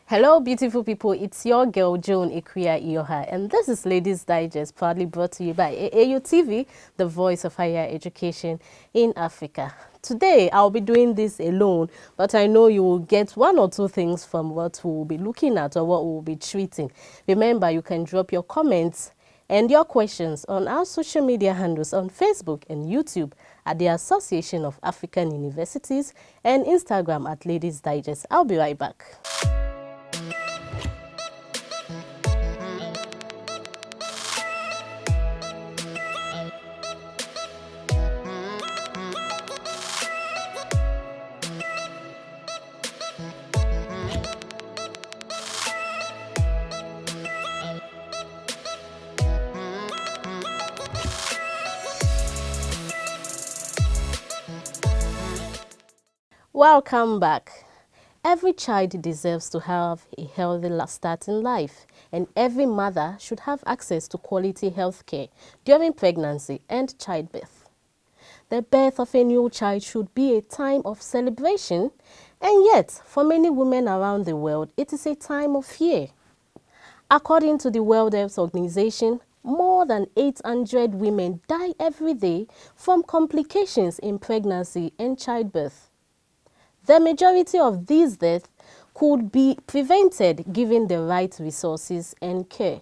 Hello, beautiful people. It's your girl, Joan Ikuya Ioha, and this is Ladies Digest, proudly brought to you by AAU TV, the voice of higher education in Africa. Today, I'll be doing this alone, but I know you will get one or two things from what we'll be looking at or what we'll be treating. Remember, you can drop your comments and your questions on our social media handles on Facebook and YouTube at the Association of African Universities and Instagram at Ladies Digest. I'll be right back. Welcome back. Every child deserves to have a healthy start in life, and every mother should have access to quality health care during pregnancy and childbirth. The birth of a new child should be a time of celebration, and yet, for many women around the world, it is a time of fear. According to the World Health Organization, more than 800 women die every day from complications in pregnancy and childbirth. The majority of these deaths could be prevented given the right resources and care.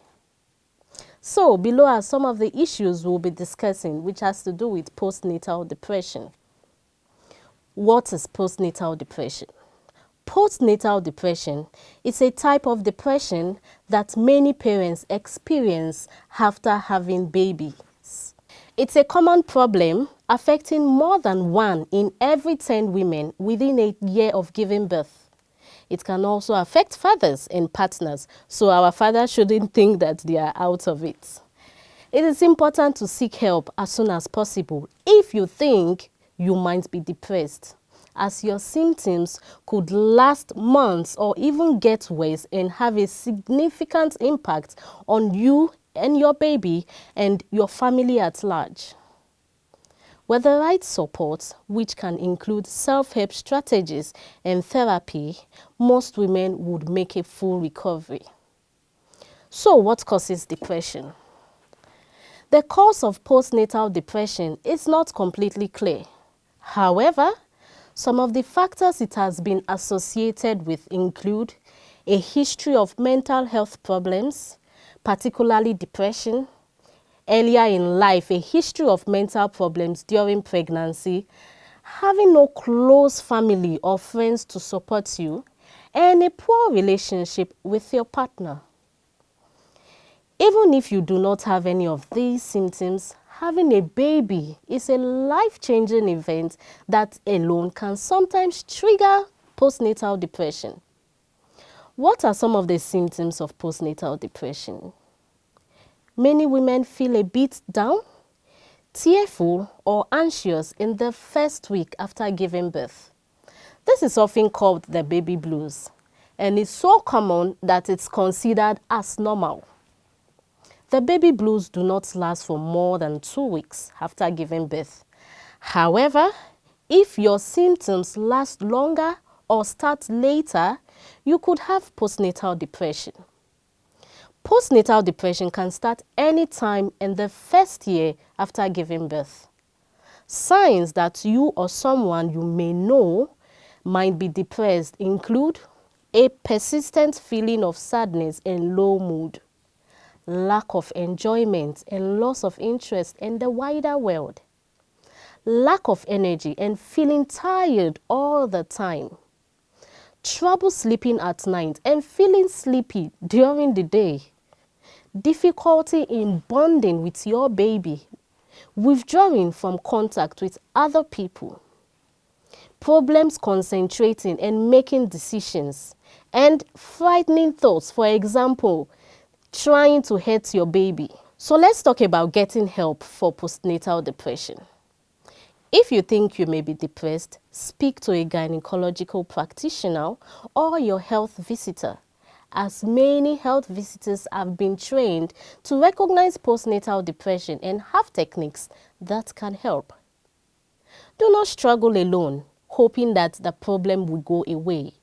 So, below are some of the issues we'll be discussing, which has to do with postnatal depression. What is postnatal depression? Postnatal depression is a type of depression that many parents experience after having babies. It's a common problem affecting more than 1 in every 10 women within a year of giving birth. It can also affect fathers and partners, so our fathers shouldn't think that they are out of it. It is important to seek help as soon as possible if you think you might be depressed, as your symptoms could last months or even get worse and have a significant impact on you and your baby and your family at large. With the right support, which can include self-help strategies and therapy, most women would make a full recovery. So, what causes depression? The cause of postnatal depression is not completely clear. However, some of the factors it has been associated with include a history of mental health problems, particularly depression, earlier in life, a history of mental problems during pregnancy, having no close family or friends to support you, and a poor relationship with your partner. Even if you do not have any of these symptoms, having a baby is a life-changing event that alone can sometimes trigger postnatal depression. What are some of the symptoms of postnatal depression? Many women feel a bit down, tearful, or anxious in the first week after giving birth. This is often called the baby blues, and it's so common that it's considered as normal. The baby blues do not last for more than 2 weeks after giving birth. However, if your symptoms last longer or start later, you could have postnatal depression. Postnatal depression can start anytime in the first year after giving birth. Signs that you or someone you may know might be depressed include a persistent feeling of sadness and low mood, lack of enjoyment and loss of interest in the wider world, lack of energy and feeling tired all the time, trouble sleeping at night and feeling sleepy during the day, difficulty in bonding with your baby, withdrawing from contact with other people, problems concentrating and making decisions, and frightening thoughts, for example, trying to hurt your baby. So let's talk about getting help for postnatal depression. If you think you may be depressed, speak to a gynecological practitioner or your health visitor, as many health visitors have been trained to recognize postnatal depression and have techniques that can help. Do not struggle alone, hoping that the problem will go away.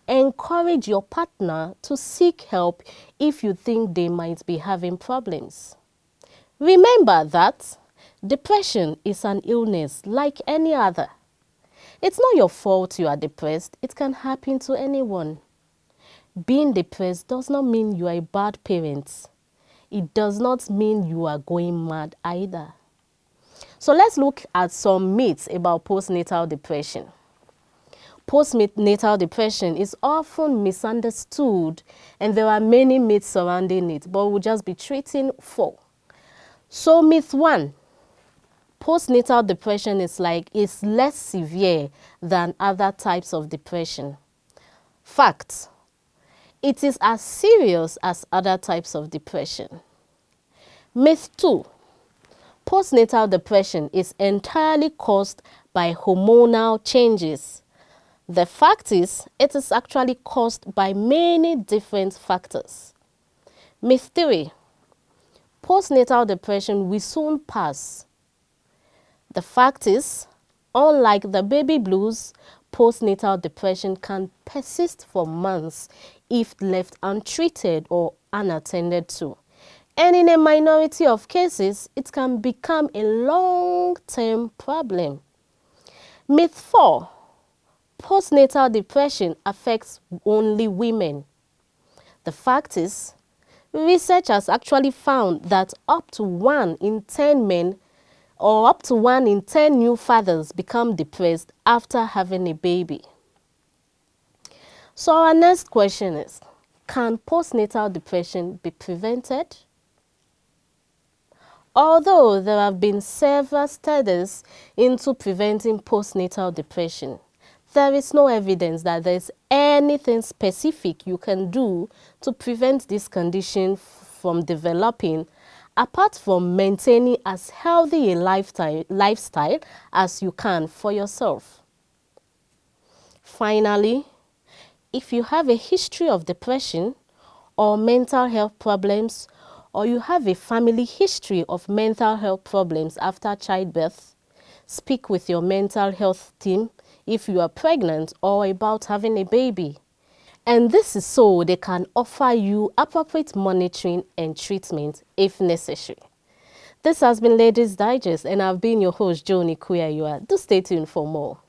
Encourage your partner to seek help if you think they might be having problems. Remember that depression is an illness like any other. It's not your fault you are depressed. It can happen to anyone. Being depressed does not mean you are a bad parent. It does not mean you are going mad either. So let's look at some myths about postnatal depression. Postnatal depression is often misunderstood and there are many myths surrounding it, but we'll just be treating 4. So myth 1, postnatal depression is less severe than other types of depression. Fact, it is as serious as other types of depression. Myth 2, postnatal depression is entirely caused by hormonal changes. The fact is, it is actually caused by many different factors. Myth 3, postnatal depression will soon pass. The fact is, unlike the baby blues, postnatal depression can persist for months if left untreated or unattended to. And in a minority of cases, it can become a long-term problem. Myth 4, postnatal depression affects only women. The fact is, research has actually found that up to 1 in 10 men or up to 1 in 10 new fathers become depressed after having a baby. So our next question is, can postnatal depression be prevented? Although there have been several studies into preventing postnatal depression, there is no evidence that there is anything specific you can do to prevent this condition from developing, apart from maintaining as healthy a lifestyle as you can for yourself. Finally, if you have a history of depression or mental health problems, or you have a family history of mental health problems after childbirth, speak with your mental health team if you are pregnant or about having a baby. And this is so they can offer you appropriate monitoring and treatment if necessary. This has been Ladyz Digest, and I've been your host, Joni Kuyayua. Do stay tuned for more.